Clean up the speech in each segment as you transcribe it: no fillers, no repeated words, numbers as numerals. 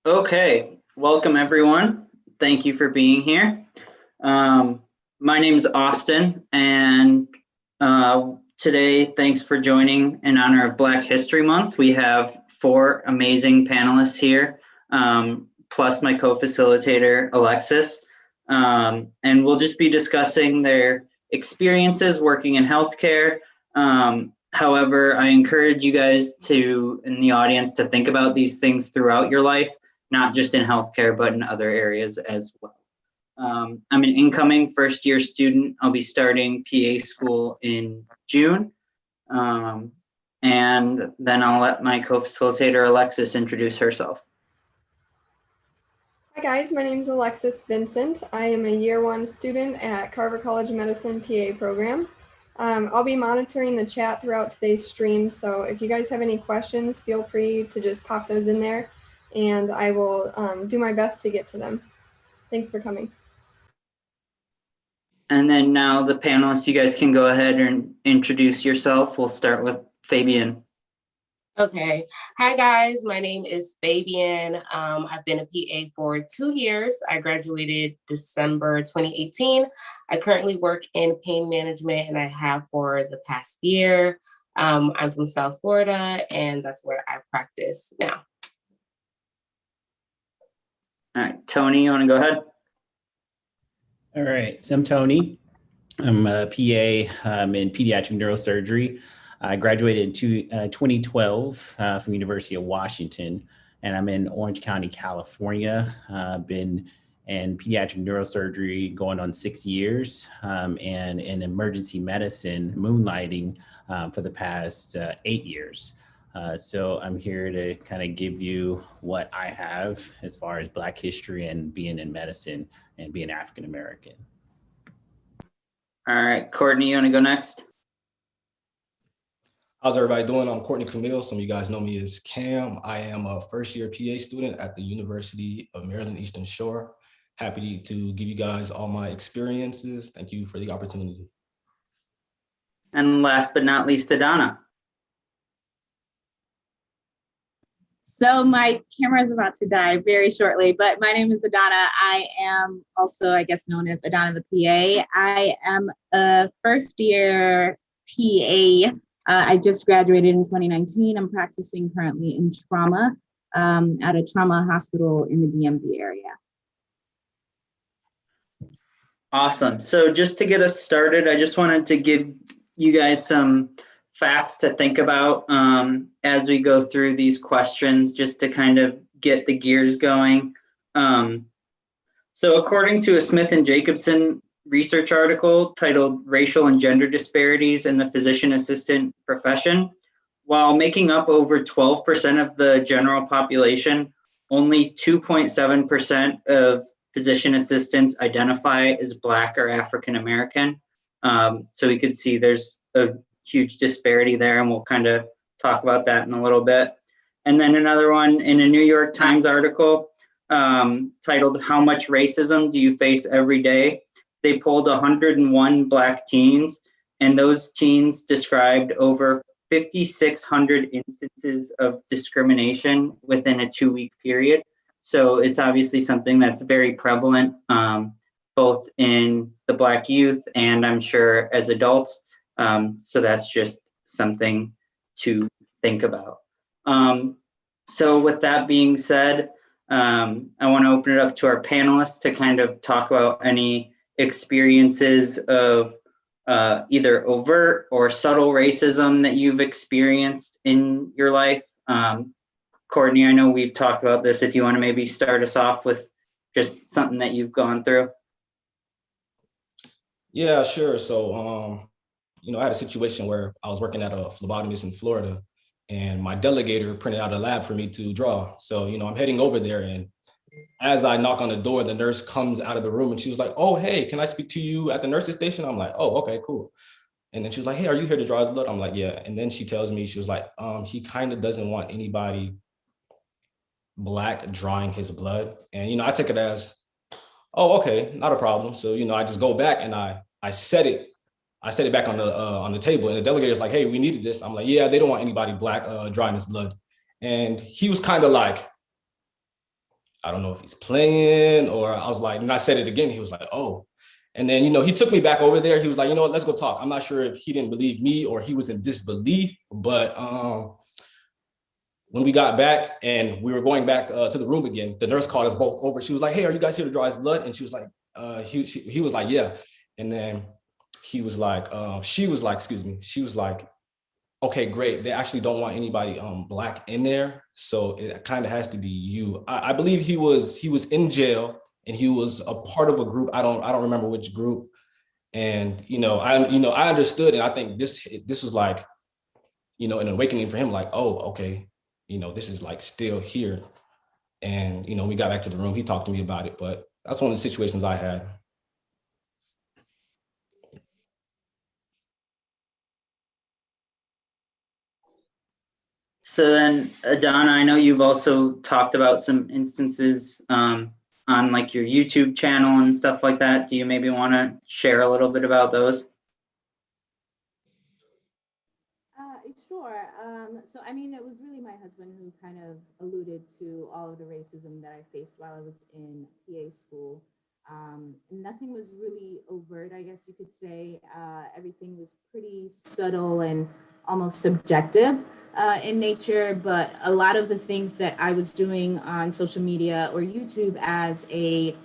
Okay, welcome everyone. Thank you for being here. My name is Austin, and today, thanks for joining in honor of Black History Month. We have four amazing panelists here, plus my co-facilitator, Alexis. And we'll just be discussing their experiences working in healthcare. However, I encourage you guys in the audience, to think about these things throughout your life, not just in healthcare, but in other areas as well. I'm an incoming first-year student. I'll be starting PA school in June. And then I'll let my co-facilitator, Alexis, introduce herself. Hi guys, my name is Alexis Vincent. I am a year one student at Carver College of Medicine PA program. I'll be monitoring the chat throughout today's stream, so if you guys have any questions, feel free to just pop those in there, and I will do my best to get to them. Thanks for coming. And then now the panelists, you guys can go ahead and introduce yourself. We'll start with Fabienne. Okay. Hi, guys. My name is Fabienne. I've been a PA for 2 years. I graduated December 2018. I currently work in pain management, and I have for the past year. I'm from South Florida, and that's where I practice now. All right, Tony, you want to go ahead? All right, so I'm Tony. I'm a PA in pediatric neurosurgery. I graduated in 2012 from University of Washington, and I'm in Orange County, California. Been in pediatric neurosurgery going on 6 years, and in emergency medicine moonlighting for the past 8 years. So I'm here to kind of give you what I have as far as Black history and being in medicine and being African American. All right, Courtney, you want to go next? How's everybody doing? I'm Courtney Camille. Some of you guys know me as Cam. I am a first-year PA student at the University of Maryland Eastern Shore. Happy to give you guys all my experiences. Thank you for the opportunity. And last but not least, Adanna. So my camera is about to die very shortly, but my name is Adanna. I am also, I guess, known as Adanna the PA. I am a first-year PA. I just graduated in 2019. I'm practicing currently in trauma at a trauma hospital in the DMV area. Awesome. So just to get us started, I just wanted to give you guys some facts to think about as we go through these questions, just to kind of get the gears going. So according to a Smith and Jacobson research article titled Racial and Gender Disparities in the Physician Assistant Profession, while making up over 12% of the general population, only 2.7% of physician assistants identify as Black or African American. So we could see there's a huge disparity there, and we'll kind of talk about that in a little bit. And then another one in a New York Times article titled How Much Racism Do You Face Every Day? They polled 101 Black teens, and those teens described over 5,600 instances of discrimination within a 2-week period. So it's obviously something that's very prevalent, both in the Black youth and I'm sure as adults. So that's just something to think about. So with that being said, I want to open it up to our panelists to kind of talk about any experiences of either overt or subtle racism that you've experienced in your life. Courtney, I know we've talked about this. If you want to maybe start us off with just something that you've gone through. Yeah, sure. So, I had a situation where I was working at a phlebotomist in Florida, and my delegator printed out a lab for me to draw. So, I'm heading over there, and as I knock on the door, the nurse comes out of the room and she was like, "Oh, hey, can I speak to you at the nurse's station?" I'm like, "Oh, okay, cool." And then she was like, "Hey, are you here to draw his blood?" I'm like, "Yeah." And then she tells me, she was like, he kind of doesn't want anybody Black drawing his blood. And, I took it as, "Oh, okay, not a problem." So, I just go back and I set it back on the table. And the delegator's like, "Hey, we needed this." I'm like, "Yeah, they don't want anybody Black drawing his blood." And he was kind of like, I don't know if he's playing, or I was like, and I said it again. He was like, oh. And then, he took me back over there. He was like, you know what, let's go talk. I'm not sure if he didn't believe me or he was in disbelief, but when we got back and we were going back to the room again, the nurse called us both over. She was like, hey, are you guys here to draw his blood? And she was like, he was like, yeah. And then he was like, she was like, okay, great. They actually don't want anybody Black in there. So it kind of has to be you. I believe he was in jail and he was a part of a group. I don't remember which group. And, I understood. And I think this was like, an awakening for him, like, oh, okay, this is like still here. And, we got back to the room, he talked to me about it, but that's one of the situations I had. So then, Adanna, I know you've also talked about some instances on like your YouTube channel and stuff like that. Do you maybe want to share a little bit about those? Sure. So, I mean, it was really my husband who kind of alluded to all of the racism that I faced while I was in PA school. Nothing was really overt, I guess you could say. Everything was pretty subtle and almost subjective in nature, but a lot of the things that I was doing on social media or YouTube as a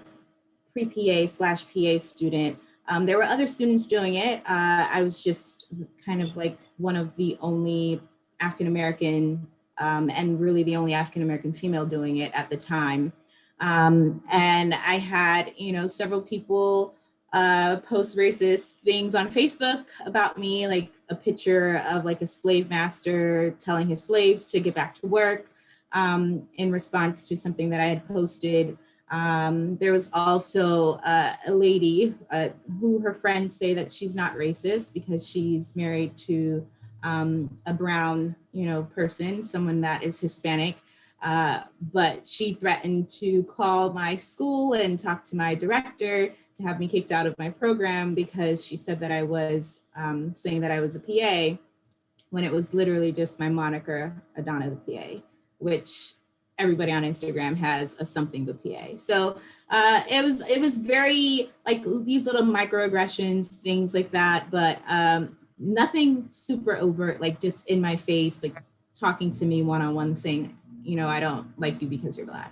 pre-PA/PA student, there were other students doing it. I was just kind of like one of the only African-American and really the only African-American female doing it at the time. And I had, several people post racist things on Facebook about me, like a picture of like a slave master telling his slaves to get back to work in response to something that I had posted. There was also a lady who her friends say that she's not racist because she's married to a brown, person, someone that is Hispanic. But she threatened to call my school and talk to my director to have me kicked out of my program because she said that I was saying that I was a PA when it was literally just my moniker, Adanna the PA, which everybody on Instagram has a something the PA. So it was very like these little microaggressions, things like that, but nothing super overt, like just in my face, like talking to me one-on-one saying, I don't like you because you're Black.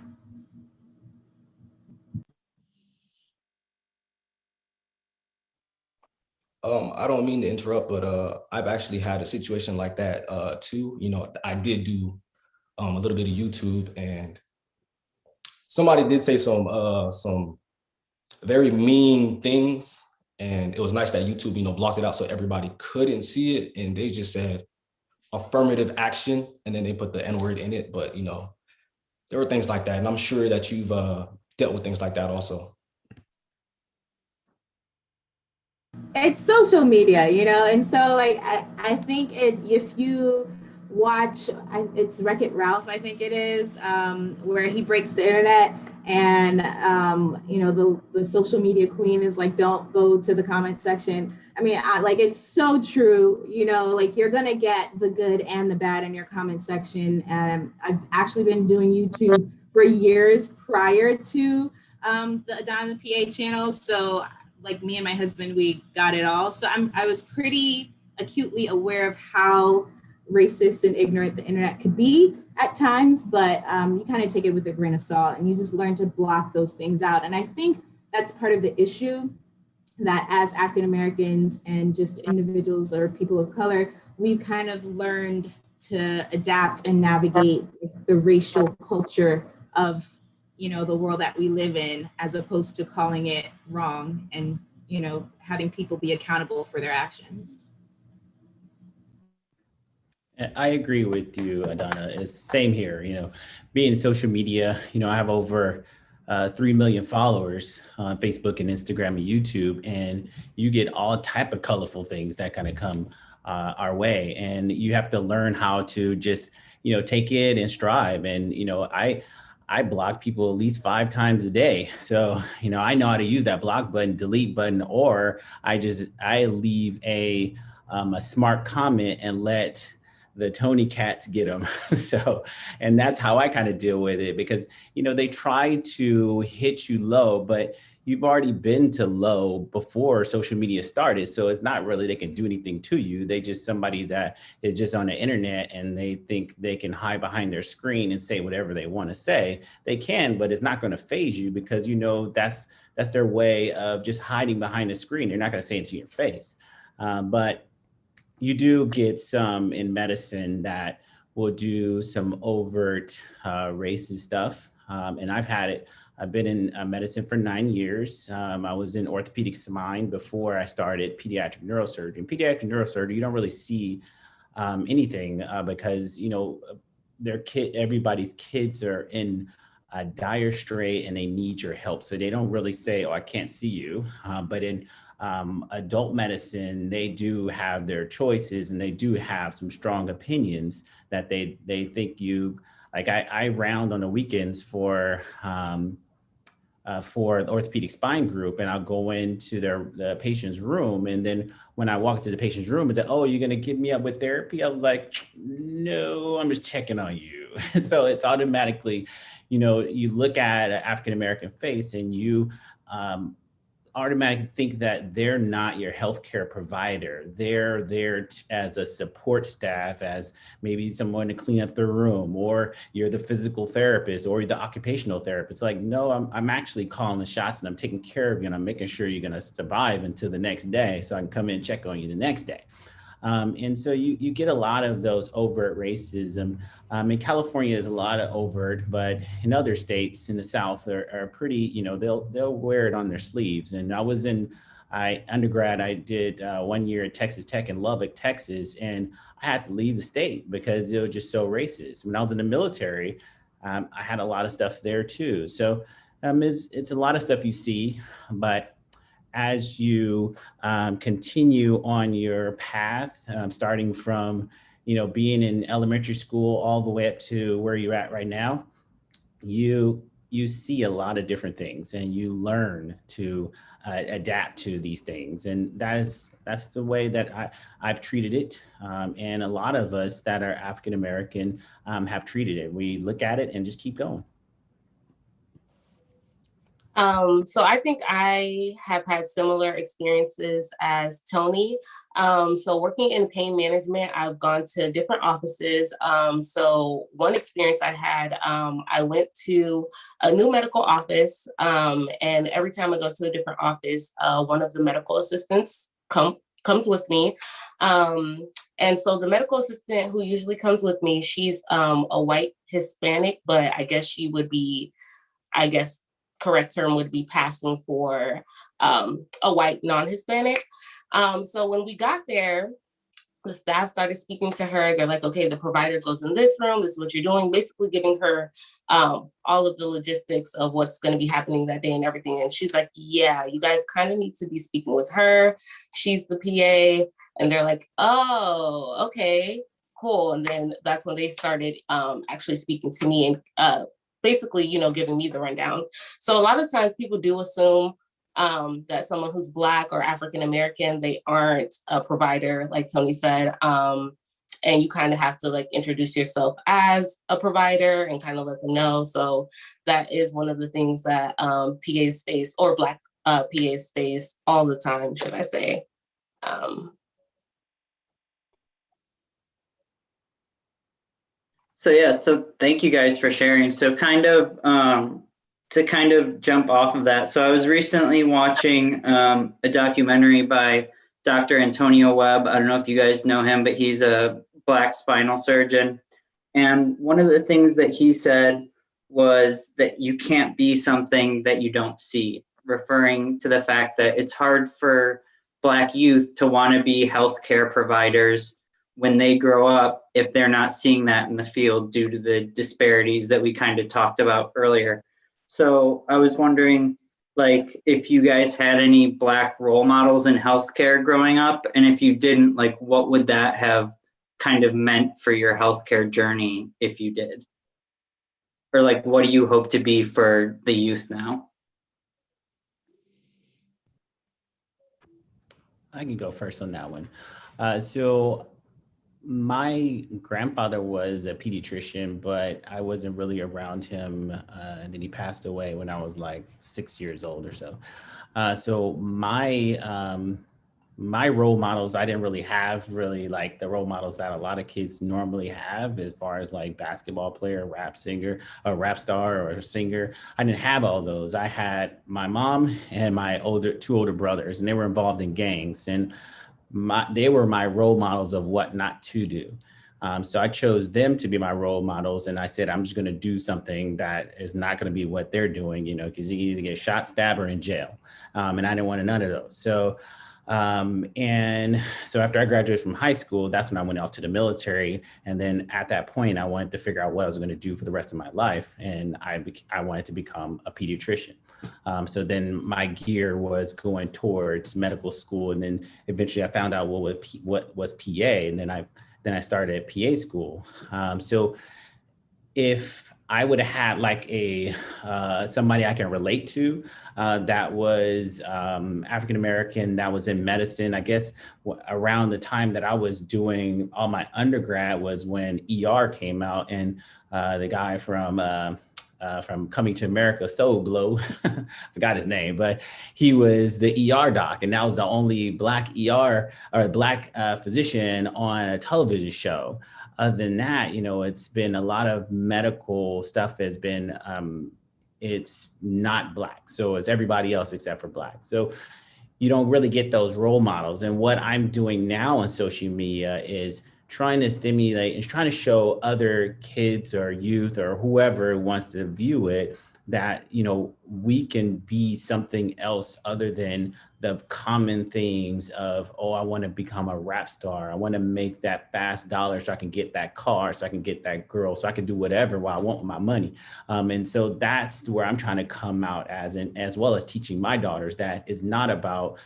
I don't mean to interrupt, but I've actually had a situation like that too. I did do a little bit of YouTube, and somebody did say some very mean things, and it was nice that YouTube, blocked it out so everybody couldn't see it, and they just said affirmative action, and then they put the N-word in it. But there were things like that, and I'm sure that you've dealt with things like that also. It's social media, and so like I think if you watch, it's Wreck-It Ralph, I think it is, where he breaks the internet and the social media queen is like, don't go to the comment section. I mean, it's so true, like you're gonna get the good and the bad in your comment section. And I've actually been doing YouTube for years prior to the Adanna PA channel. So like me and my husband, we got it all. So I was pretty acutely aware of how racist and ignorant the internet could be at times, but you kind of take it with a grain of salt and you just learn to block those things out. And I think that's part of the issue, that as African Americans and just individuals or people of color, we've kind of learned to adapt and navigate the racial culture of the world that we live in, as opposed to calling it wrong and having people be accountable for their actions. I agree with you, Adanna. It's same here. Being social media, I have over 3 million followers on Facebook and Instagram and YouTube, and you get all type of colorful things that kind of come our way, and you have to learn how to just take it and strive. And I block people at least 5 times a day, so I know how to use that block button, delete button, or I leave a smart comment and let the Tony cats get them. So, and that's how I kind of deal with it, because, you know, they try to hit you low, but you've already been to low before social media started. So it's not really they can do anything to you. They just somebody that is just on the internet and they think they can hide behind their screen and say whatever they want to say. They can, but it's not going to phase you, because, you know, that's their way of just hiding behind the screen. They're not going to say it to your face. But you do get some in medicine that will do some overt racist stuff. And I've had it. I've been in medicine for 9 years. I was in orthopedic spine before I started pediatric neurosurgery. In pediatric neurosurgery, you don't really see anything because, you know, everybody's kids are in a dire strait and they need your help. So they don't really say, oh, I can't see you. But in adult medicine, they do have their choices and they do have some strong opinions that they think you, like I round on the weekends for the orthopedic spine group, and I'll go into the patient's room. And then when I walk into the patient's room and say, oh, you're going to get me up with therapy? I was like, no, I'm just checking on you. So it's automatically, you know, you look at an African-American face and you automatically think that they're not your healthcare provider. They're there as a support staff, as maybe someone to clean up the room, or you're the physical therapist or the occupational therapist. Like, no, I'm actually calling the shots and I'm taking care of you and I'm making sure you're going to survive until the next day so I can come in and check on you the next day. And so you get a lot of those overt racism. In California, there's a lot of overt, but in other states in the South are pretty, you know, they'll wear it on their sleeves. And I was in undergrad, I did 1 year at Texas Tech in Lubbock, Texas, and I had to leave the state because it was just so racist. When I was in the military, I had a lot of stuff there too. So it's a lot of stuff you see, but as you continue on your path, starting from, you know, being in elementary school all the way up to where you're at right now, you see a lot of different things and you learn to adapt to these things. And that's the way that I've treated it. And a lot of us that are African-American have treated it. We look at it and just keep going. So I think I have had similar experiences as Tony. So working in pain management, I've gone to different offices. So one experience I had, I went to a new medical office, and every time I go to a different office, one of the medical assistants comes with me. And so the medical assistant who usually comes with me, she's a white Hispanic, but I guess she would be, correct term would be passing for a white non-Hispanic. So when we got there, the staff started speaking to her. They're like, okay, the provider goes in this room. This is what you're doing, basically giving her all of the logistics of what's going to be happening that day and everything. And she's like, yeah, you guys kind of need to be speaking with her. She's the PA. And they're like, oh, okay, cool. And then that's when they started actually speaking to me and basically, you know, giving me the rundown. So a lot of times people do assume that someone who's Black or African-American, they aren't a provider, like Tony said. And you kind of have to like introduce yourself as a provider and kind of let them know. So that is one of the things that PAs face, or Black PAs face all the time, should I say. So yeah, so thank you guys for sharing. So kind of to kind of jump off of that. So I was recently watching a documentary by Dr. Antonio Webb. I don't know if you guys know him, but he's a Black spinal surgeon. And one of the things that he said was that you can't be something that you don't see, referring to the fact that it's hard for Black youth to want to be healthcare providers when they grow up if they're not seeing that in the field due to the disparities that we kind of talked about earlier. So I was wondering, like, if you guys had any Black role models in healthcare growing up, and if you didn't, like, what would that have kind of meant for your healthcare journey if you did? Or like, what do you hope to be for the youth now? I can go first on that one. So My grandfather was a pediatrician, but I wasn't really around him. And then he passed away when I was like 6 years old or so. So my role models, I didn't really have really like the role models that a lot of kids normally have as far as like basketball player, rap singer, a rap star or a singer. I didn't have all those. I had my mom and my two older brothers, and they were involved in gangs. And they were my role models of what not to do. So I chose them to be my role models. And I said, I'm just going to do something that is not going to be what they're doing, because you can either get shot, stabbed, or in jail. And I didn't want none of those. And so after I graduated from high school, that's when I went out to the military. And then at that point, I wanted to figure out what I was going to do for the rest of my life. And I wanted to become a pediatrician. So then my gear was going towards medical school. And then eventually I found out what was PA. And then I started at PA school. So if I would have had like somebody I can relate to that was African American, that was in medicine, I guess around the time that I was doing all my undergrad was when ER came out, and the guy from Coming to America, Soul Glow, forgot his name, but he was the ER doc, and that was the only Black ER or Black physician on a television show. Other than that, it's been a lot of medical stuff has been, it's not Black. So it's everybody else except for Black. So you don't really get those role models. And what I'm doing now on social media is trying to stimulate and trying to show other kids or youth or whoever wants to view it that, we can be something else other than the common themes of, oh, I want to become a rap star. I want to make that fast dollar so I can get that car, so I can get that girl, so I can do whatever while I want my money. And so that's where I'm trying to come out as well as teaching my daughters that it's not about,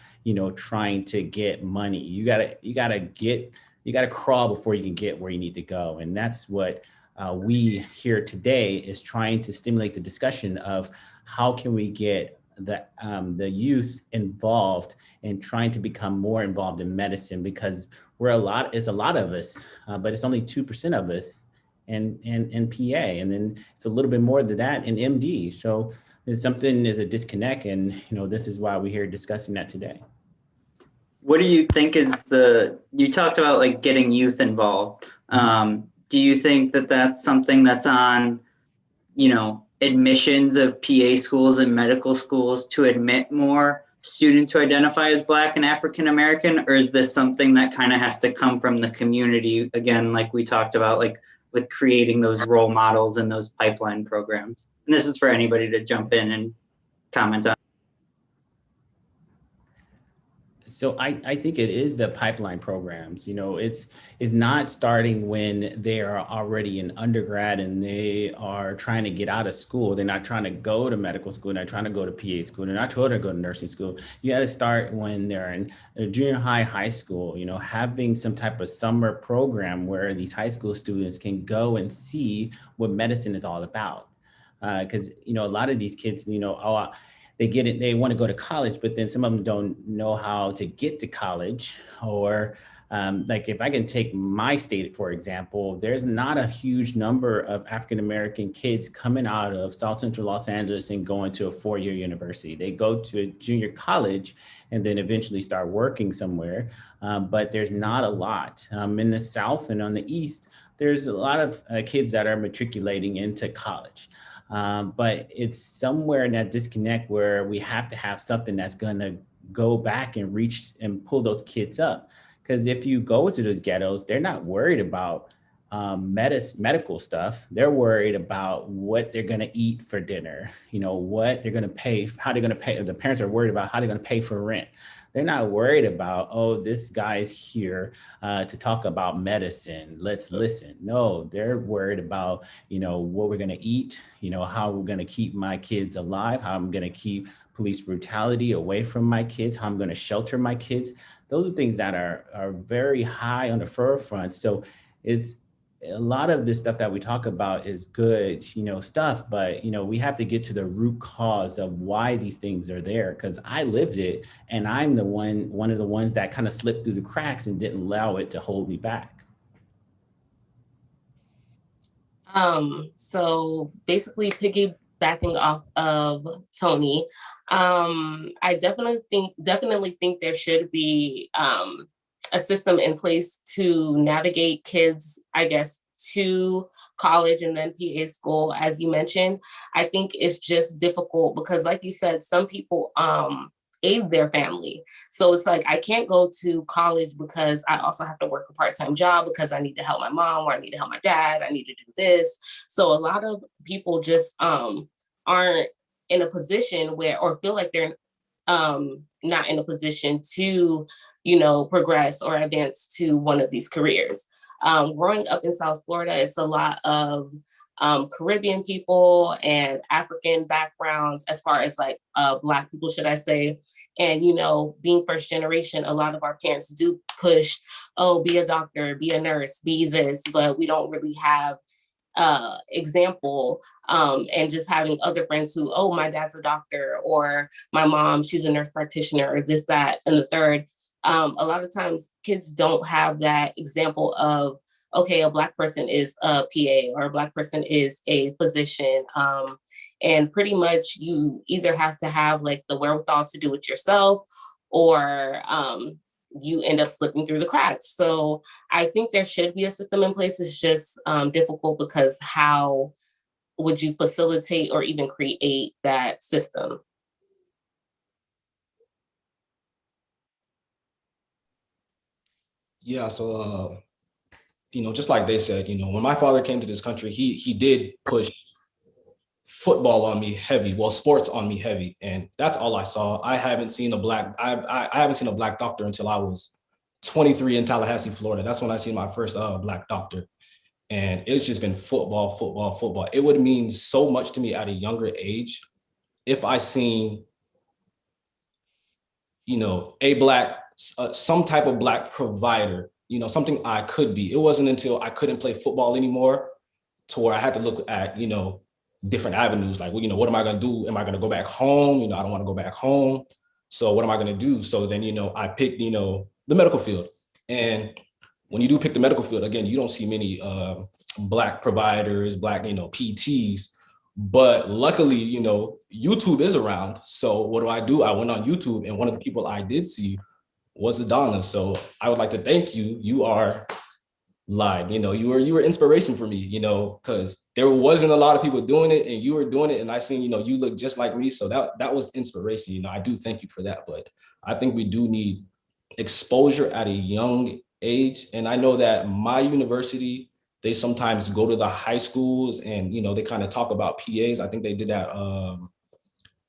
trying to get money. You gotta crawl before you can get where you need to go. And that's what we here today is trying to stimulate the discussion of how can we get the youth involved and trying to become more involved in medicine, because it's a lot of us, but it's only 2% of us in PA. And then it's a little bit more than that in MD. So there's a disconnect. And, this is why we're here discussing that today. What do you think you talked about like getting youth involved. Do you think that that's something that's on, admissions of PA schools and medical schools to admit more students who identify as Black and African American? Or is this something that kind of has to come from the community, again, like we talked about, like with creating those role models and those pipeline programs? And this is for anybody to jump in and comment on. So I think it is the pipeline programs. It's not starting when they are already in undergrad and they are trying to get out of school. They're not trying to go to medical school. They're not trying to go to PA school. They're not trying to go to nursing school. You got to start when they're in junior high, high school, having some type of summer program where these high school students can go and see what medicine is all about. Because, a lot of these kids, they get it, they want to go to college, but then some of them don't know how to get to college. Or like if I can take my state, for example, there's not a huge number of African-American kids coming out of South Central Los Angeles and going to a 4-year university. They go to a junior college and then eventually start working somewhere. But there's not a lot. In the South and on the East, there's a lot of kids that are matriculating into college. But it's somewhere in that disconnect where we have to have something that's going to go back and reach and pull those kids up. Because if you go to those ghettos, they're not worried about medical stuff. They're worried about what they're going to eat for dinner, what they're going to pay, how they're going to pay. The parents are worried about how they're going to pay for rent. They're not worried about, oh, this guy's here to talk about medicine. Let's listen. No, they're worried about, what we're going to eat, how we're going to keep my kids alive, how I'm going to keep police brutality away from my kids, how I'm going to shelter my kids. Those are things that are very high on the forefront. So it's a lot of this stuff that we talk about is good, stuff, but, we have to get to the root cause of why these things are there. Because I lived it, and I'm one of the ones that kind of slipped through the cracks and didn't allow it to hold me back. So basically piggybacking off of Tony, I definitely think there should be a system in place to navigate kids, I guess, to college and then PA school, as you mentioned. I think it's just difficult because, like you said, some people aid their family. So it's like, I can't go to college because I also have to work a part-time job because I need to help my mom, or I need to help my dad, I need to do this. So a lot of people just aren't in a position where, or feel like they're not in a position to, progress or advance to one of these careers. Growing up in South Florida, it's a lot of Caribbean people and African backgrounds, as far as like Black people, should I say. And, being first generation, a lot of our parents do push, oh, be a doctor, be a nurse, be this, but we don't really have example, and just having other friends who, oh, my dad's a doctor, or my mom, she's a nurse practitioner, or this, that, and the third. A lot of times kids don't have that example of, okay, a Black person is a PA, or a Black person is a physician. And pretty much you either have to have like the wherewithal to do it yourself, or you end up slipping through the cracks. So I think there should be a system in place. It's just difficult because how would you facilitate or even create that system? Yeah, so just like they said, when my father came to this country, he did push football on me heavy, well, sports on me heavy, and that's all I saw. I haven't seen a black doctor until I was 23 in Tallahassee, Florida. That's when I seen my first Black doctor, and it's just been football, football, football. It would mean so much to me at a younger age if I seen, some type of Black provider, something I could be. It wasn't until I couldn't play football anymore to where I had to look at, different avenues. Like, well, what am I going to do? Am I going to go back home? I don't want to go back home. So what am I going to do? So then, I picked, the medical field. And when you do pick the medical field, again, you don't see many Black providers, Black, PTs. But luckily, YouTube is around. So what do? I went on YouTube, and one of the people I did see was Adanna. So I would like to thank you. You are like, you were inspiration for me, because there wasn't a lot of people doing it, and you were doing it, and I seen, you look just like me. So that was inspiration. I do thank you for that. But I think we do need exposure at a young age. And I know that my university, they sometimes go to the high schools and, they kind of talk about PAs. I think they did that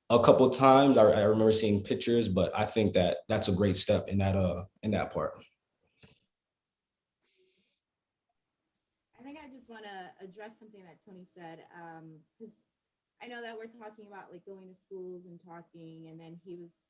a couple of times. I remember seeing pictures, but I think that that's a great step in that part. I think I just want to address something that Tony said, because I know that we're talking about like going to schools and talking, and then he was,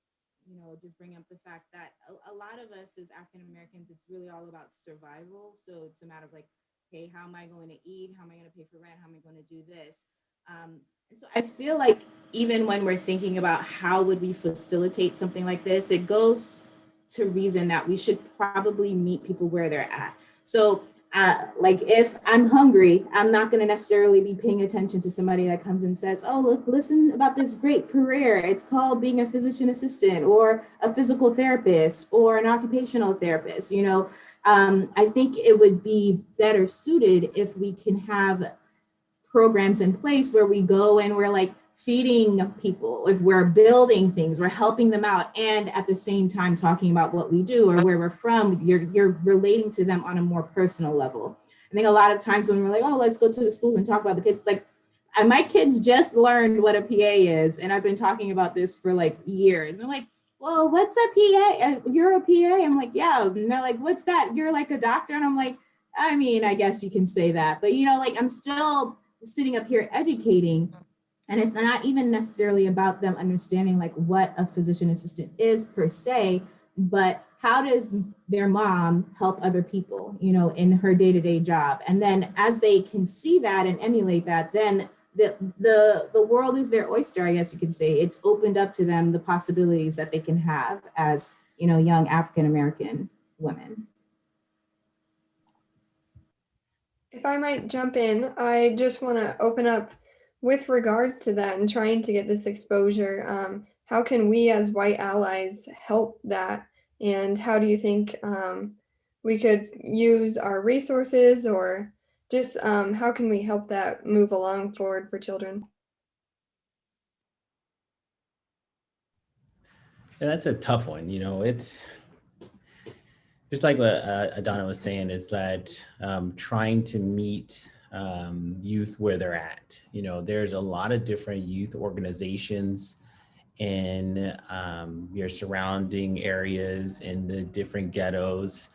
just bringing up the fact that a lot of us as African Americans, it's really all about survival. So it's a matter of like, hey, how am I going to eat? How am I going to pay for rent? How am I going to do this? And so I feel like even when we're thinking about how would we facilitate something like this, it goes to reason that we should probably meet people where they're at. So like if I'm hungry, I'm not going to necessarily be paying attention to somebody that comes and says, oh, look, listen about this great career. It's called being a physician assistant, or a physical therapist, or an occupational therapist. I think it would be better suited if we can have programs in place where we go and we're like feeding people, if we're building things, we're helping them out, and at the same time talking about what we do or where we're from, you're relating to them on a more personal level. I think a lot of times when we're like, oh, let's go to the schools and talk about the kids, like my kids just learned what a PA is, and I've been talking about this for like years. And I'm like, well, what's a PA? You're a PA? I'm like, yeah. And they're like, what's that? You're like a doctor? And I'm like, I mean, I guess you can say that, but like I'm still sitting up here educating. And it's not even necessarily about them understanding like what a physician assistant is per se, but how does their mom help other people, in her day-to-day job? And then as they can see that and emulate that, then the world is their oyster, I guess you could say. It's opened up to them the possibilities that they can have as, young African-American women. If I might jump in, I just want to open up with regards to that and trying to get this exposure. How can we as white allies help that? And how do you think we could use our resources, or just how can we help that move along forward for children? Yeah, that's a tough one. It's just like what Adanna was saying, is that trying to meet youth where they're at. There's a lot of different youth organizations in your surrounding areas, in the different ghettos.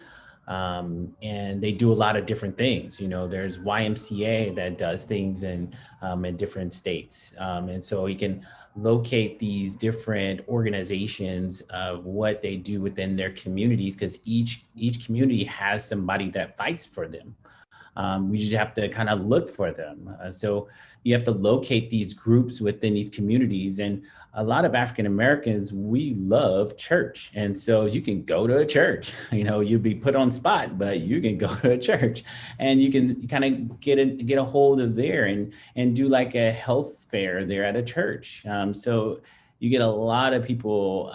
And they do a lot of different things. There's YMCA that does things in different states. And so you can locate these different organizations of what they do within their communities, because each community has somebody that fights for them. We just have to kind of look for them. So you have to locate these groups within these communities. And a lot of African Americans, we love church. And so you can go to a church, you'll be put on spot, but you can go to a church and you can kind of get a hold of there and do like a health fair there at a church. So you get a lot of people,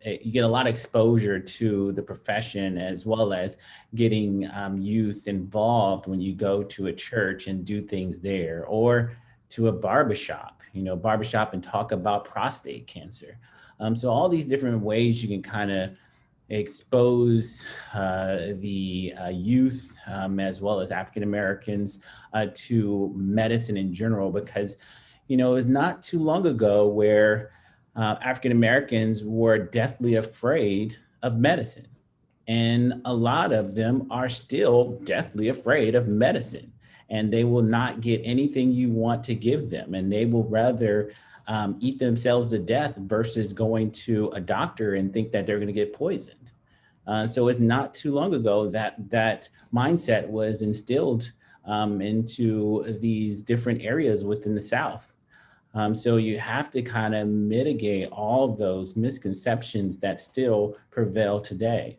you get a lot of exposure to the profession, as well as getting youth involved when you go to a church and do things there, or to a barbershop, and talk about prostate cancer. So all these different ways you can kind of expose the youth, as well as African Americans, to medicine in general, because it was not too long ago where African Americans were deathly afraid of medicine. And a lot of them are still deathly afraid of medicine. And they will not get anything you want to give them. And they will rather eat themselves to death versus going to a doctor and think that they're going to get poisoned. So it's not too long ago that mindset was instilled into these different areas within the South. So you have to kind of mitigate all those misconceptions that still prevail today.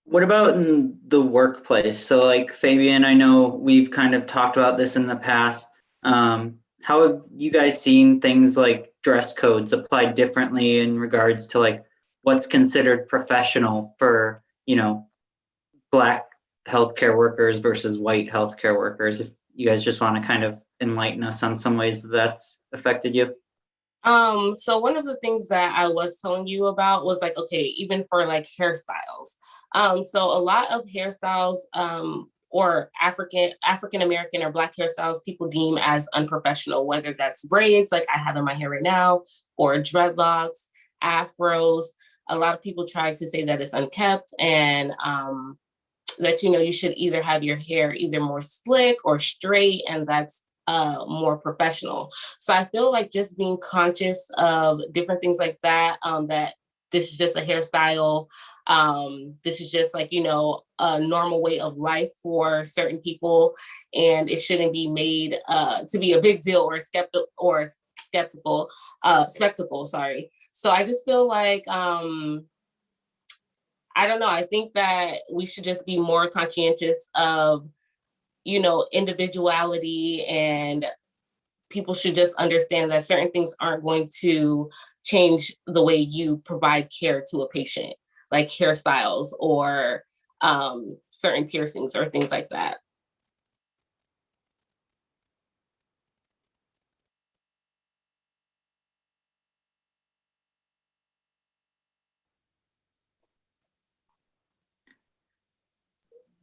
What about in the workplace? So like Fabienne, I know we've kind of talked about this in the past. How have you guys seen things like dress codes applied differently in regards to like what's considered professional for, Black healthcare workers versus white healthcare workers? If you guys just want to kind of enlighten us on some ways that's affected you. So one of the things that I was telling you about was like, okay, even for like hairstyles. So a lot of hairstyles, or African American or Black hairstyles, people deem as unprofessional, whether that's braids, like I have in my hair right now, or dreadlocks, afros. A lot of people try to say that it's unkept, and that you should either have your hair either more slick or straight, and that's more professional. So I feel like just being conscious of different things like that, that this is just a hairstyle. This is just like, a normal way of life for certain people, and it shouldn't be made to be a big deal or spectacle, sorry. So I just feel like, I don't know. I think that we should just be more conscientious of, individuality, and people should just understand that certain things aren't going to change the way you provide care to a patient, like hairstyles or certain piercings or things like that.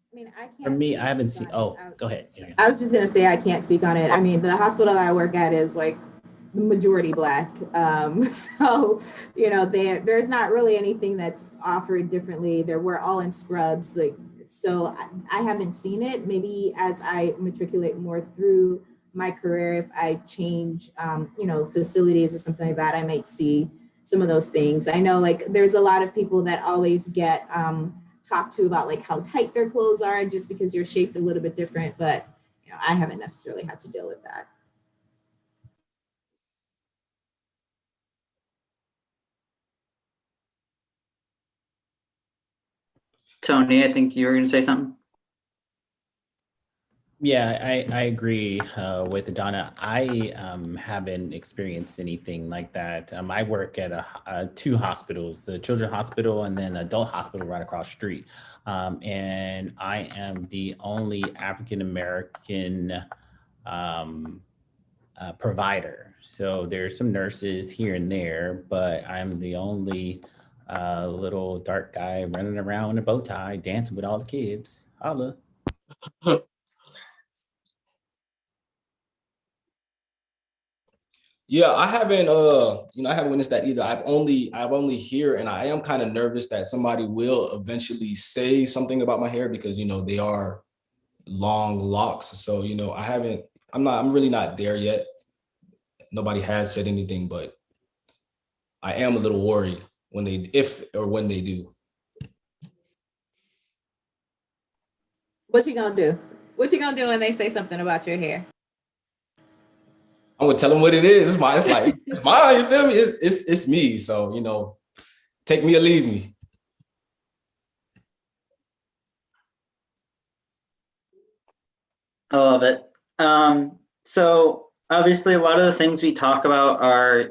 I mean, I can't. For me, I haven't speak seen. on it. Oh, go ahead. I was just gonna say I can't speak on it. I mean, the hospital that I work at is like the majority Black, so there's not really anything that's offered differently. We're all in scrubs, like, so I haven't seen it. Maybe as I matriculate more through my career, if I change, facilities or something like that, I might see some of those things. I know, like, there's a lot of people that always get talked to about like how tight their clothes are just because you're shaped a little bit different, but I haven't necessarily had to deal with that. Tony, I think you were going to say something. Yeah, I agree with Adanna. I haven't experienced anything like that. I work at two hospitals, the Children's Hospital and then Adult Hospital right across the street. And I am the only African American provider. So there's some nurses here and there, but I'm the only little dark guy running around in a bow tie, dancing with all the kids. Holla. Yeah, I haven't I haven't witnessed that either. I've only hear, and I am kind of nervous that somebody will eventually say something about my hair because they are long locks. So, I'm really not there yet. Nobody has said anything, but I am a little worried when they do. What you gonna do? What you gonna do when they say something about your hair? I'm gonna tell them what it is. It's mine. It's like it's mine. You feel me? It's me. So take me or leave me. I love it. So obviously a lot of the things we talk about are,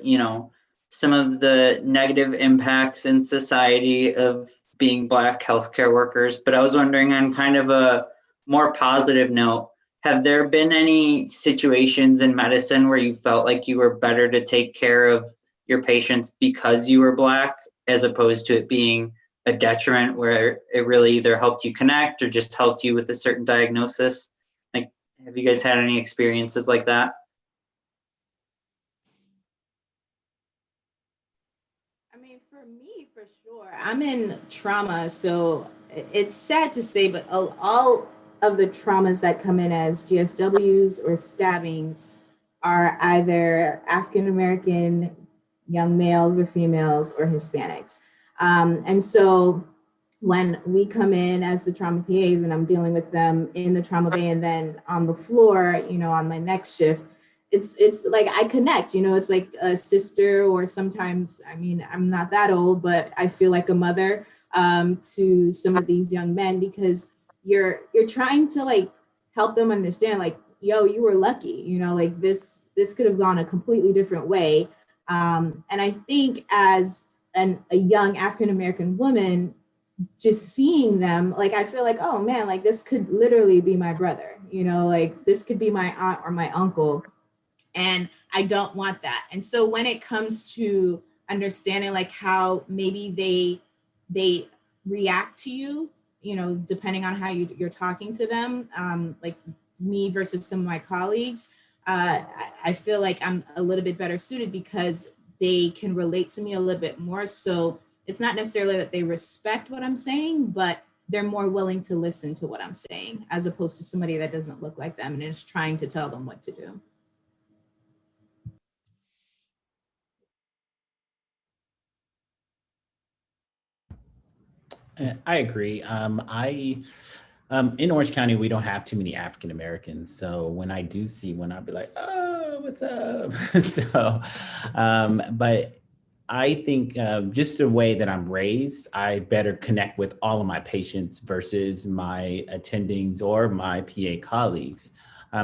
some of the negative impacts in society of being Black healthcare workers. But I was wondering, on kind of a more positive note, have there been any situations in medicine where you felt like you were better to take care of your patients because you were Black, as opposed to it being a detriment where it really either helped you connect or just helped you with a certain diagnosis? Like, have you guys had any experiences like that? I mean, for me, for sure. I'm in trauma, so it's sad to say, but all of the traumas that come in as GSWs or stabbings are either African American young males or females or Hispanics. And so when we come in as the trauma PAs and I'm dealing with them in the trauma bay and then on the floor, on my next shift, it's like I connect, it's like a sister, or sometimes, I mean, I'm not that old, but I feel like a mother to some of these young men, because you're trying to like help them understand, like, yo, you were lucky, like this could have gone a completely different way. And I think as a young African American woman, just seeing them, like, I feel like, oh man, like this could literally be my brother, like this could be my aunt or my uncle. And I don't want that. And so when it comes to understanding like how maybe they react to you, depending on how you're talking to them, like me versus some of my colleagues, I feel like I'm a little bit better suited because they can relate to me a little bit more. So it's not necessarily that they respect what I'm saying, but they're more willing to listen to what I'm saying, as opposed to somebody that doesn't look like them and is trying to tell them what to do. I agree. In Orange County, we don't have too many African Americans. So when I do see one, I'll be like, oh, what's up? But I think just the way that I'm raised, I better connect with all of my patients versus my attendings or my PA colleagues.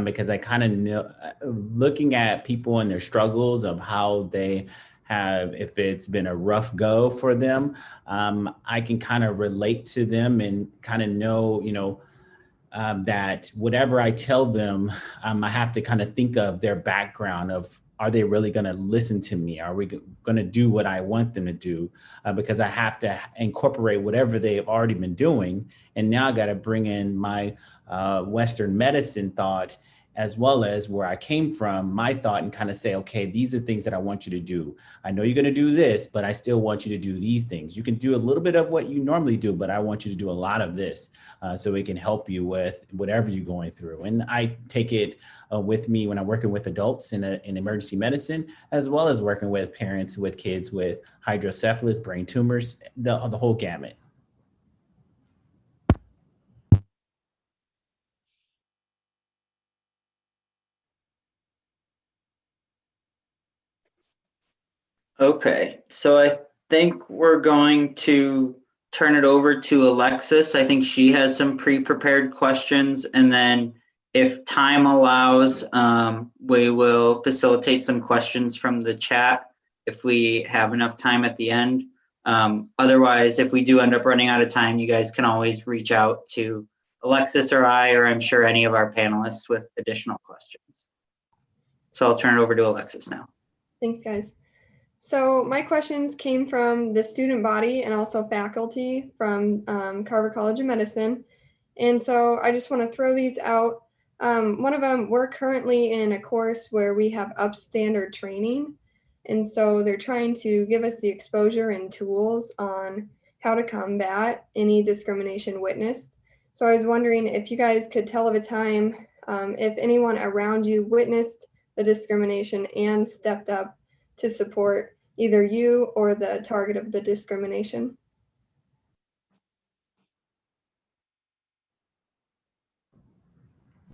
Because I kind of know, looking at people and their struggles of how they have, if it's been a rough go for them, I can kind of relate to them and kind of know, that whatever I tell them, I have to kind of think of their background of, are they really going to listen to me? Are we going to do what I want them to do? Because I have to incorporate whatever they've already been doing. And now I got to bring in my Western medicine thought, as well as where I came from, my thought, and kind of say, okay, these are things that I want you to do. I know you're going to do this, but I still want you to do these things. You can do a little bit of what you normally do, but I want you to do a lot of this so it can help you with whatever you're going through. And I take it with me when I'm working with adults in emergency medicine, as well as working with parents with kids with hydrocephalus, brain tumors, the whole gamut. Okay, so I think we're going to turn it over to Alexis. I think she has some pre-prepared questions, and then if time allows, we will facilitate some questions from the chat if we have enough time at the end. Otherwise, if we do end up running out of time, you guys can always reach out to Alexis or I, or I'm sure any of our panelists with additional questions. So I'll turn it over to Alexis now. Thanks, guys. So my questions came from the student body and also faculty from Carver College of Medicine. And so I just want to throw these out. One of them, we're currently in a course where we have upstandard training. And so they're trying to give us the exposure and tools on how to combat any discrimination witnessed. So I was wondering if you guys could tell of a time if anyone around you witnessed the discrimination and stepped up to support either you or the target of the discrimination.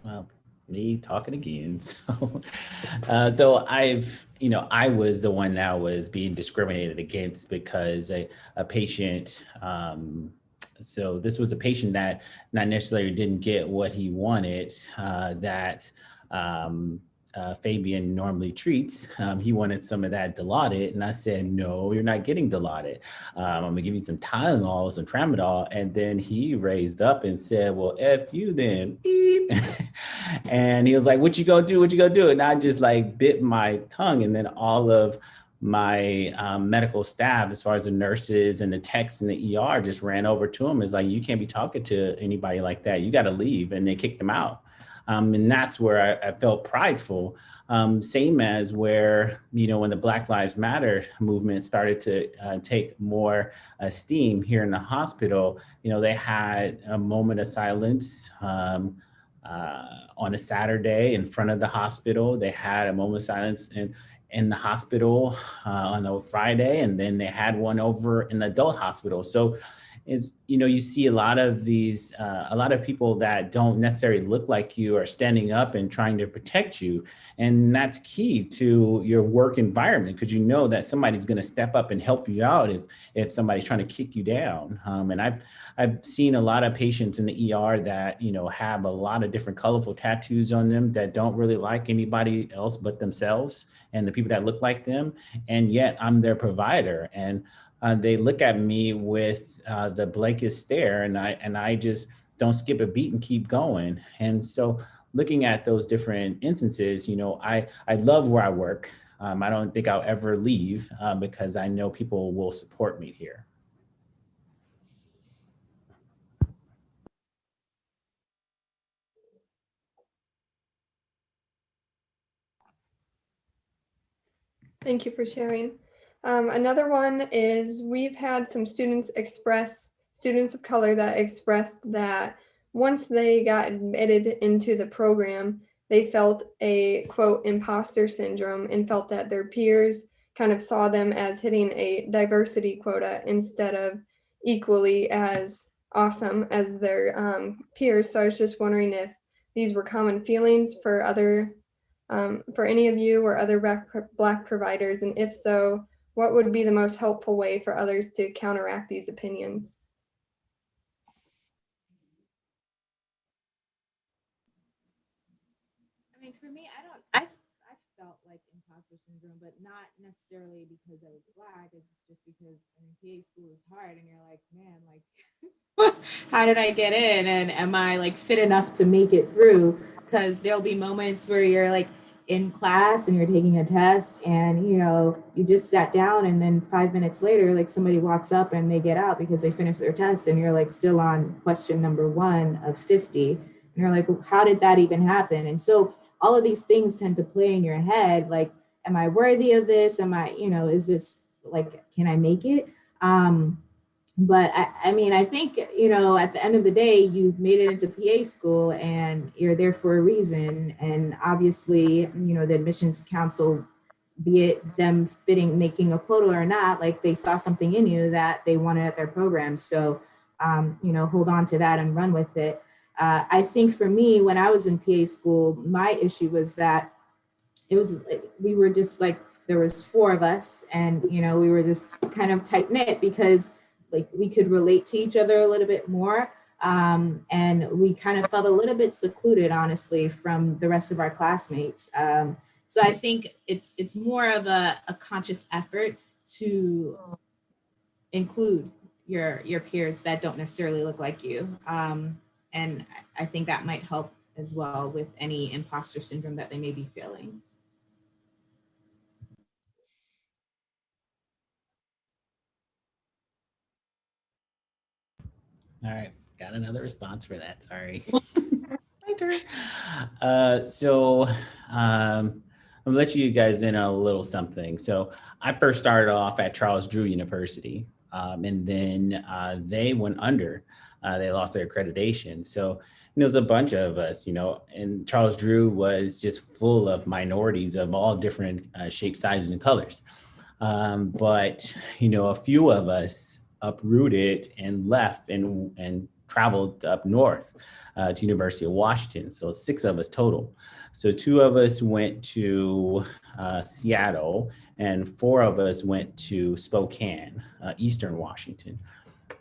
Well, me talking again. So I was the one that was being discriminated against because a patient, so this was a patient that not necessarily didn't get what he wanted, that Fabienne normally treats. He wanted some of that Dilaudid, and I said, no, you're not getting Dilaudid. I'm gonna give you some Tylenol, some Tramadol. And then he raised up and said, well, F you then, beep. And he was like, what you gonna do, what you gonna do? And I just like bit my tongue, and then all of my medical staff, as far as the nurses and the techs in the ER, just ran over to him. It's like, you can't be talking to anybody like that. You got to leave. And they kicked him out. And that's where I felt prideful. Same as where, when the Black Lives Matter movement started to take more steam here in the hospital, they had a moment of silence on a Saturday in front of the hospital. They had a moment of silence in the hospital on a Friday, and then they had one over in the adult hospital. So you see a lot of these, a lot of people that don't necessarily look like you are standing up and trying to protect you. And that's key to your work environment, because that somebody's going to step up and help you out if somebody's trying to kick you down. And I've seen a lot of patients in the ER that, have a lot of different colorful tattoos on them that don't really like anybody else but themselves and the people that look like them. And yet I'm their provider. And they look at me with the blankest stare, and I just don't skip a beat and keep going. And so looking at those different instances, I love where I work. I don't think I'll ever leave because I know people will support me here. Thank you for sharing. Another one is we've had some students of color that expressed that once they got admitted into the program, they felt a quote imposter syndrome and felt that their peers kind of saw them as hitting a diversity quota instead of equally as awesome as their peers. So I was just wondering if these were common feelings for any of you or other Black providers, and if so, what would be the most helpful way for others to counteract these opinions? I mean, for me, I felt like imposter syndrome, but not necessarily because I was Black. It's just because PA school is hard, and you're like, man, like, how did I get in? And am I like fit enough to make it through? Because there'll be moments where you're like in class and you're taking a test, and you just sat down, and then 5 minutes later, like somebody walks up and they get out because they finished their test, and you're like still on question number 1 of 50, and you're like, well, how did that even happen? And so all of these things tend to play in your head, like, am I worthy of this? Am I, is this like, can I make it? But I mean, I think, at the end of the day, you made it into PA school and you're there for a reason. And obviously, the admissions council, be it them making a quota or not, like they saw something in you that they wanted at their program. So, hold on to that and run with it. I think for me, when I was in PA school, my issue was that we were just like, there was 4 of us, and, we were just kind of tight knit because like we could relate to each other a little bit more. And we kind of felt a little bit secluded, honestly, from the rest of our classmates. So I think it's more of a conscious effort to include your peers that don't necessarily look like you. And I think that might help as well with any imposter syndrome that they may be feeling. All right, got another response for that. Sorry. My turn. So I'm gonna let you guys in on a little something. So I first started off at Charles Drew University, and then they went under. They lost their accreditation. So there was a bunch of us, and Charles Drew was just full of minorities of all different shapes, sizes, and colors. But a few of us uprooted and left and traveled up north to University of Washington. So 6 of us total. So 2 of us went to Seattle and 4 of us went to Spokane, Eastern Washington.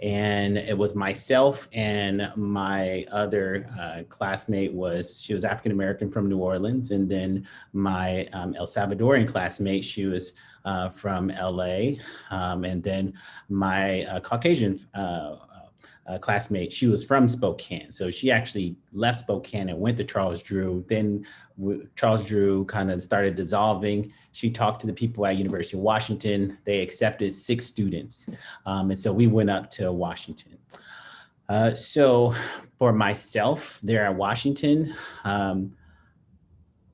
And it was myself and my other classmate she was African-American from New Orleans. And then my El Salvadorian classmate, she was from LA. And then my Caucasian classmate, she was from Spokane. So she actually left Spokane and went to Charles Drew. Then Charles Drew kind of started dissolving. She talked to the people at University of Washington. They accepted 6 students. And so we went up to Washington. So for myself there at Washington,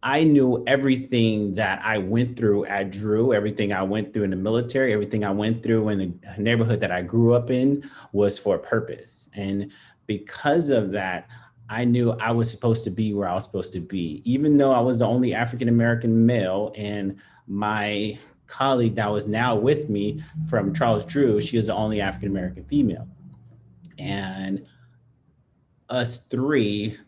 I knew everything that I went through at Drew, everything I went through in the military, everything I went through in the neighborhood that I grew up in was for a purpose. And because of that, I knew I was supposed to be where I was supposed to be, even though I was the only African-American male. And my colleague that was now with me from Charles Drew, she was the only African-American female. And us 3,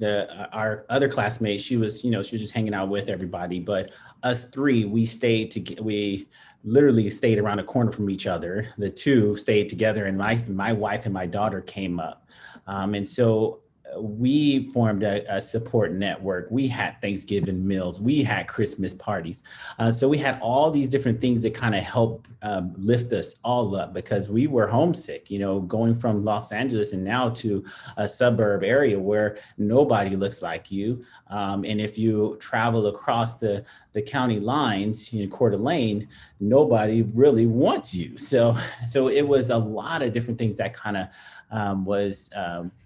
our other classmate, she was just hanging out with everybody, but us 3, we literally stayed around the corner from each other. The 2 stayed together, and my wife and my daughter came up. And so we formed a support network. We had Thanksgiving meals. We had Christmas parties. So we had all these different things that kind of help lift us all up, because we were homesick, going from Los Angeles and now to a suburb area where nobody looks like you. And if you travel across the county lines in Coeur d'Alene, nobody really wants you. So it was a lot of different things that kind of was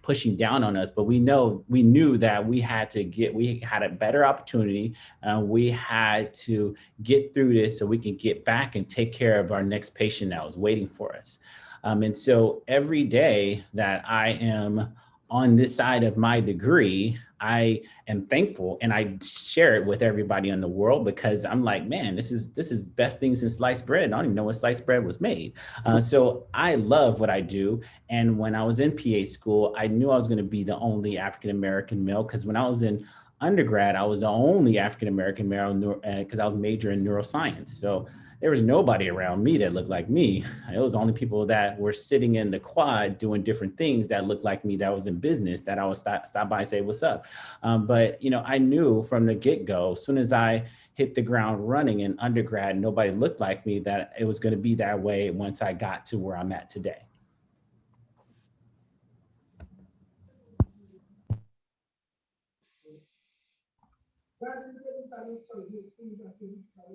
pushing down on us, but we knew that we had a better opportunity. We had to get through this so we can get back and take care of our next patient that was waiting for us. And so every day that I am on this side of my degree, I am thankful, and I share it with everybody in the world, because I'm like, man, this is best thing since sliced bread. I don't even know when sliced bread was made. So I love what I do. And when I was in PA school, I knew I was going to be the only African-American male, because when I was in undergrad, I was the only African-American male because I was majoring in neuroscience. So there was nobody around me that looked like me. It was only people that were sitting in the quad doing different things that looked like me, that was in business, that I would stop by and say, what's up? But I knew from the get-go, as soon as I hit the ground running in undergrad, nobody looked like me, that it was going to be that way once I got to where I'm at today.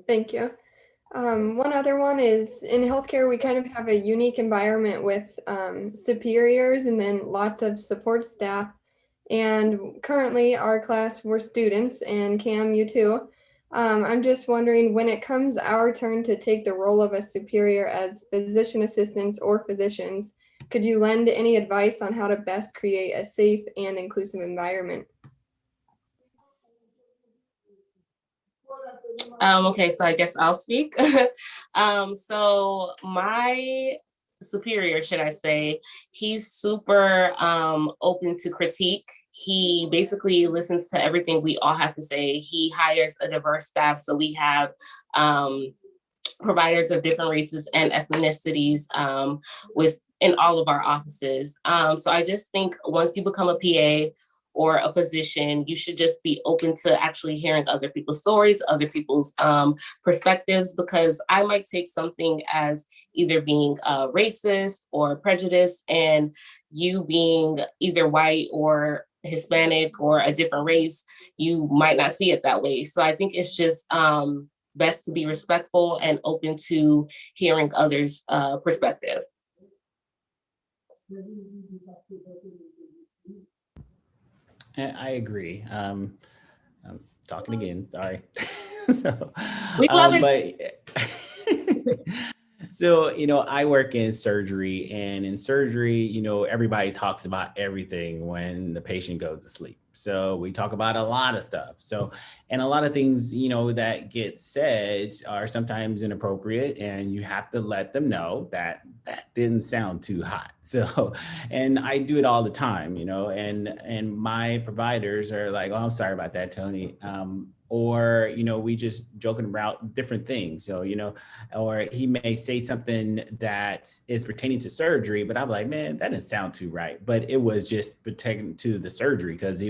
Thank you. One other one is, in healthcare, we kind of have a unique environment with superiors and then lots of support staff. And currently our class, we're students, and Cam, you too. I'm just wondering, when it comes our turn to take the role of a superior as physician assistants or physicians, could you lend any advice on how to best create a safe and inclusive environment? Okay, so I guess I'll speak. So my superior, should I say, he's super open to critique. He basically listens to everything we all have to say. He hires a diverse staff, so we have providers of different races and ethnicities in all of our offices. So I just think once you become a PA or a physician, you should just be open to actually hearing other people's stories, other people's perspectives, because I might take something as either being racist or prejudiced, and you being either white or Hispanic or a different race, you might not see it that way. So I think it's just best to be respectful and open to hearing others' perspective. I agree. I'm talking again, sorry. So, We love it. So, I work in surgery, and in surgery, everybody talks about everything when the patient goes to sleep. So we talk about a lot of stuff. So, and a lot of things, that get said are sometimes inappropriate, and you have to let them know that didn't sound too hot. So, and I do it all the time, and my providers are like, oh, I'm sorry about that, Tony. Or, we just joking about different things, or he may say something that is pertaining to surgery, but I'm like, man, that didn't sound too right. But it was just pertaining to the surgery, because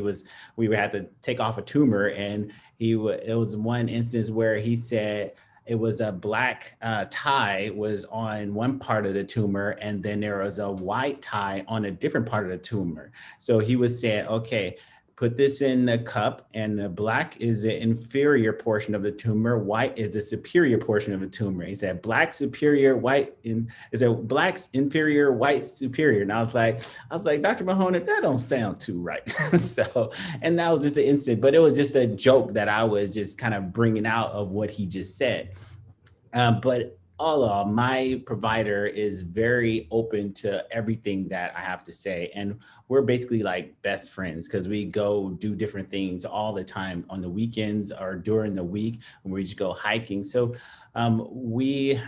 we had to take off a tumor, and it was one instance where he said it was a black tie was on one part of the tumor, and then there was a white tie on a different part of the tumor. So he was saying, okay, put this in the cup, and the black is the inferior portion of the tumor, white is the superior portion of the tumor. He said black superior, white is a black's inferior, white superior. And I was like, Dr. Mahoney, that don't sound too right. So, and that was just an incident, but it was just a joke that I was just kind of bringing out of what he just said. But my provider is very open to everything that I have to say. And we're basically like best friends, because we go do different things all the time on the weekends or during the week when we just go hiking. So we,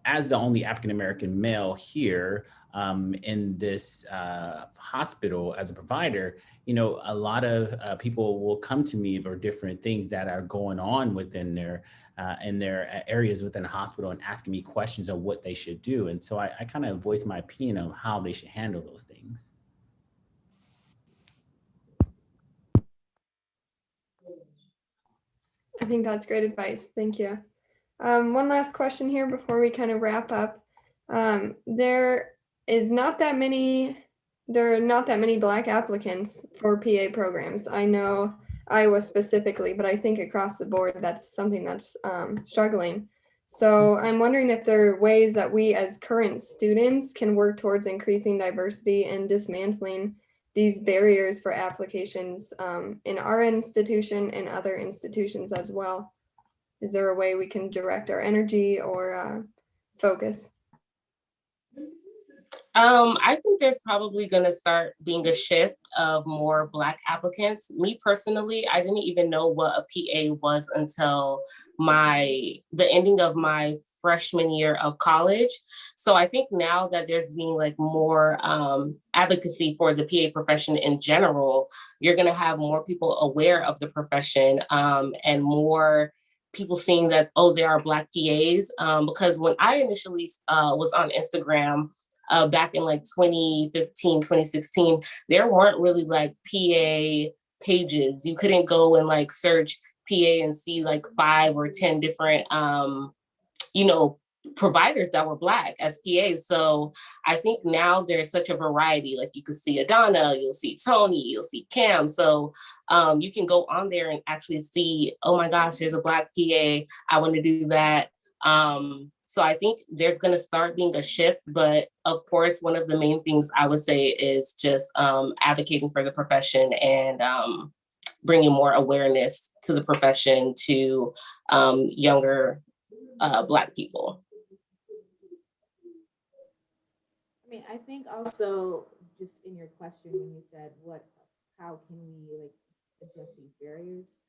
as the only African-American male here in this hospital as a provider, a lot of people will come to me for different things that are going on within their areas within the hospital, and asking me questions of what they should do. And so I kind of voice my opinion on how they should handle those things. I think that's great advice. Thank you. One last question here before we kind of wrap up. There are not that many Black applicants for PA programs. I know Iowa specifically, but I think across the board, that's something that's struggling. So I'm wondering if there are ways that we as current students can work towards increasing diversity and dismantling these barriers for applications in our institution and other institutions as well. Is there a way we can direct our energy or focus? I think there's probably going to start being a shift of more Black applicants. Me personally, I didn't even know what a PA was until the ending of my freshman year of college. So I think now that there's being like more advocacy for the PA profession in general, you're going to have more people aware of the profession and more people seeing that, oh, there are Black PAs. Because when I initially was on Instagram, back in like 2015, 2016, there weren't really like PA pages. You couldn't go and like search PA and see like 5 or 10 different, providers that were Black as PAs. So I think now there's such a variety. Like you could see Adanna, you'll see Tony, you'll see Cam. So you can go on there and actually see, oh my gosh, there's a Black PA. I want to do that. So I think there's going to start being a shift, but of course, one of the main things I would say is just advocating for the profession and bringing more awareness to the profession to younger Black people. I mean, I think also just in your question when you said how can we like address these barriers?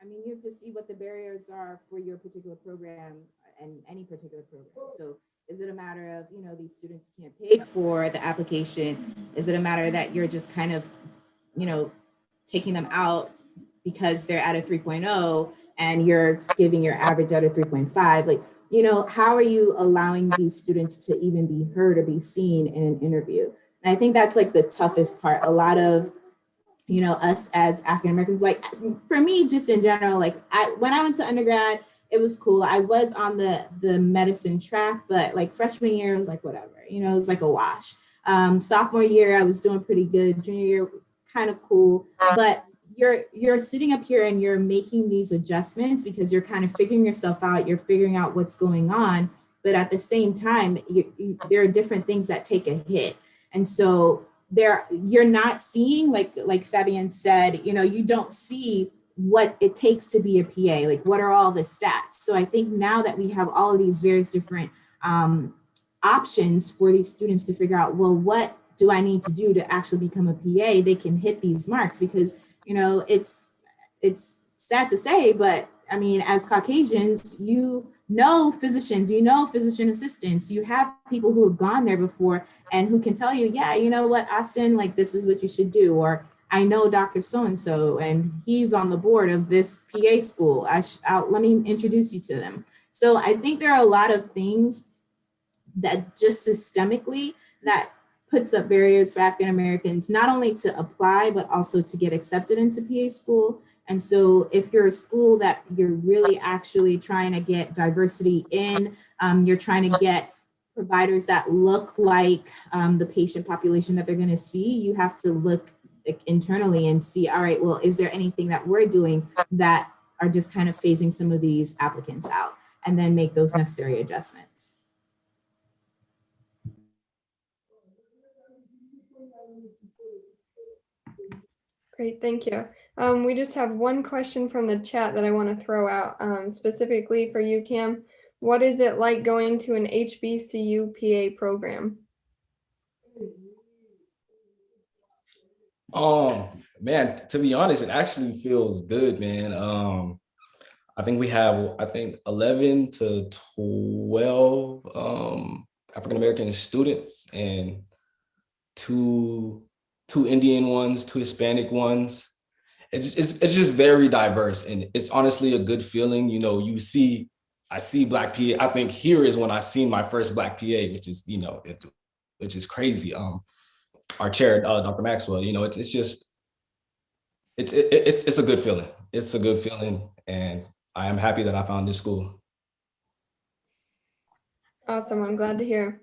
I mean, you have to see what the barriers are for your particular program and any particular program. So is it a matter of, these students can't pay for the application? Is it a matter that you're just kind of, taking them out because they're at a 3.0 and you're giving your average at a 3.5? Like, you know, how are you allowing these students to even be heard or be seen in an interview? And I think that's like the toughest part. A lot of, you know, us as African Americans, like for me, just in general, like when I went to undergrad, it was cool. I was on the medicine track, but like freshman year, it was like, whatever, you know, it was like a wash. Sophomore year, I was doing pretty good. Junior year, kind of cool. But you're sitting up here and you're making these adjustments because you're kind of figuring yourself out. You're figuring out what's going on. But at the same time, there are different things that take a hit. And so you're not seeing, like Fabienne said, you know, you don't see what it takes to be a PA, like what are all the stats. So I think now that we have all of these various different options for these students to figure out, well, what do I need to do to actually become a PA? They can hit these marks because, you know, it's sad to say, but I mean, as Caucasians, you know physicians, you know physician assistants, you have people who have gone there before and who can tell you, yeah, you know what, Austin, like this is what you should do. Or I know Dr. So-and-so and he's on the board of this PA school. Let me introduce you to them. So I think there are a lot of things that just systemically that puts up barriers for African Americans, not only to apply, but also to get accepted into PA school. And so if you're a school that you're really actually trying to get diversity in, you're trying to get providers that look like the patient population that they're going to see, you have to look internally and see, all right, well, is there anything that we're doing that are just kind of phasing some of these applicants out, and then make those necessary adjustments. Great, thank you. We just have one question from the chat that I want to throw out specifically for you, Cam. What is it like going to an HBCU PA program? Man, to be honest, it actually feels good, man. I think we have, 11 to 12 African-American students and two Indian ones, two Hispanic ones. It's just very diverse, and it's honestly a good feeling. You know, I see Black PA. I think here is when I seen my first Black PA, which is, you know, which is crazy. Our chair, Dr. Maxwell, you know, it's a good feeling. It's a good feeling, and I am happy that I found this school. Awesome, I'm glad to hear.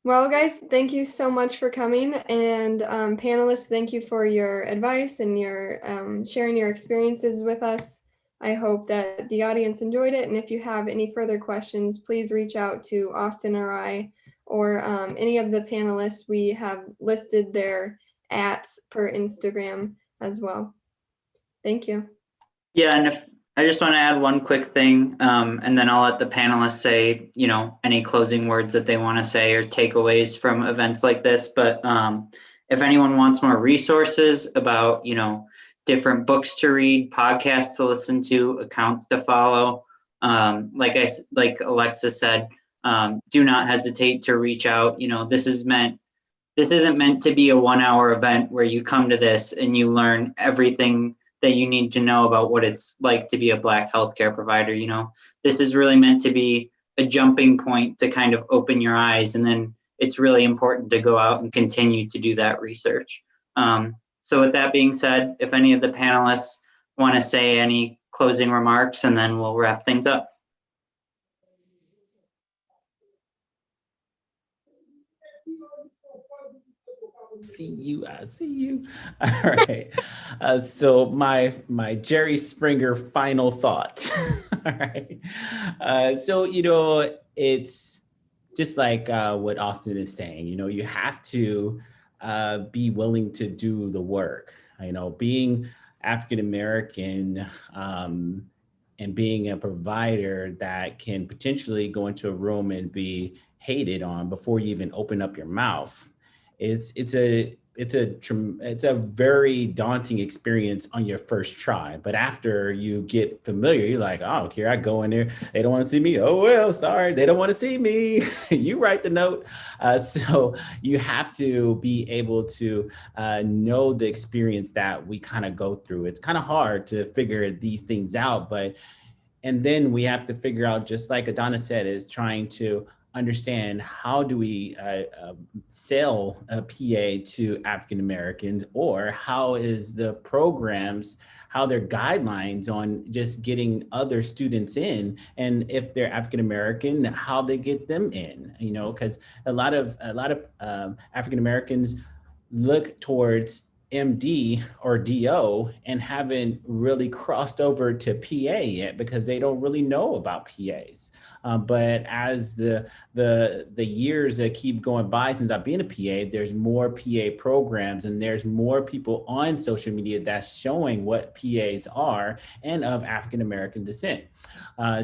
Well, guys, thank you so much for coming, and panelists, thank you for your advice and your sharing your experiences with us. I hope that the audience enjoyed it, and if you have any further questions, please reach out to Austin or I, or any of the panelists. We have listed their @ for Instagram as well. Thank you. Yeah, and if I just want to add one quick thing, and then I'll let the panelists say, you know, any closing words that they want to say or takeaways from events like this. But if anyone wants more resources about, you know, different books to read, podcasts to listen to, accounts to follow, like Alexis said, do not hesitate to reach out. You know, this isn't meant to be a 1-hour event where you come to this and you learn everything that you need to know about what it's like to be a Black healthcare provider. You know, this is really meant to be a jumping point to kind of open your eyes, and then it's really important to go out and continue to do that research. So with that being said, if any of the panelists want to say any closing remarks, and then we'll wrap things up. I see you. All right. So my Jerry Springer final thought. All right. So, you know, it's just like what Austin is saying, you know, you have to be willing to do the work. You know, being African-American and being a provider that can potentially go into a room and be hated on before you even open up your mouth. It's a very daunting experience on your first try, but after you get familiar, you're like, oh, here I go in there. They don't want to see me. Oh, well, sorry. They don't want to see me. You write the note. So you have to be able to know the experience that we kind of go through. It's kind of hard to figure these things out, but And then we have to figure out, just like Adanna said, is trying to understand how do we sell a PA to African Americans, or how is the programs, how their guidelines on just getting other students in, and if they're African American, how they get them in, you know, because a lot of African Americans look towards MD or DO and haven't really crossed over to PA yet because they don't really know about PAs. But as the years that keep going by since I've been a PA, there's more PA programs and there's more people on social media that's showing what PAs are and of African American descent.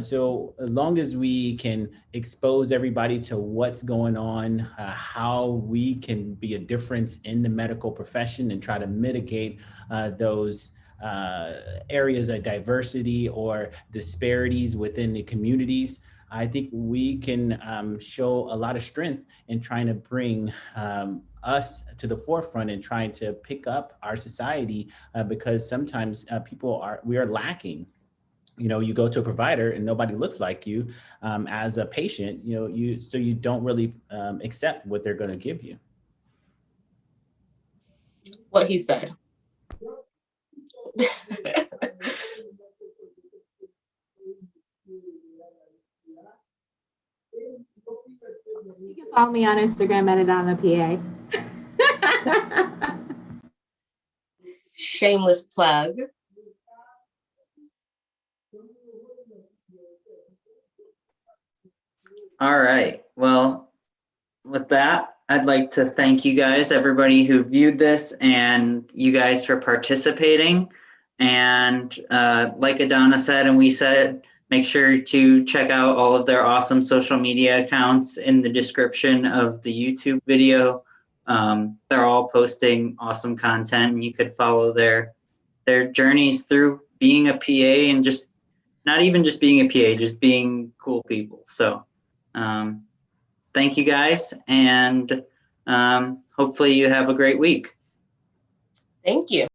So as long as we can expose everybody to what's going on, how we can be a difference in the medical profession and try to mitigate those areas of diversity or disparities within the communities, I think we can show a lot of strength in trying to bring us to the forefront and trying to pick up our society, because sometimes we are lacking. You know, you go to a provider and nobody looks like you as a patient, you know, so you don't really accept what they're going to give you. What he said. You can follow me on Instagram at Adanna PA. Shameless plug. All right. Well, with that, I'd like to thank you guys, everybody who viewed this, and you guys for participating. And like Adanna said, and we said, make sure to check out all of their awesome social media accounts in the description of the YouTube video. They're all posting awesome content, and you could follow their journeys through being a PA, and just not even just being a PA, just being cool people. So thank you guys, and hopefully you have a great week. Thank you.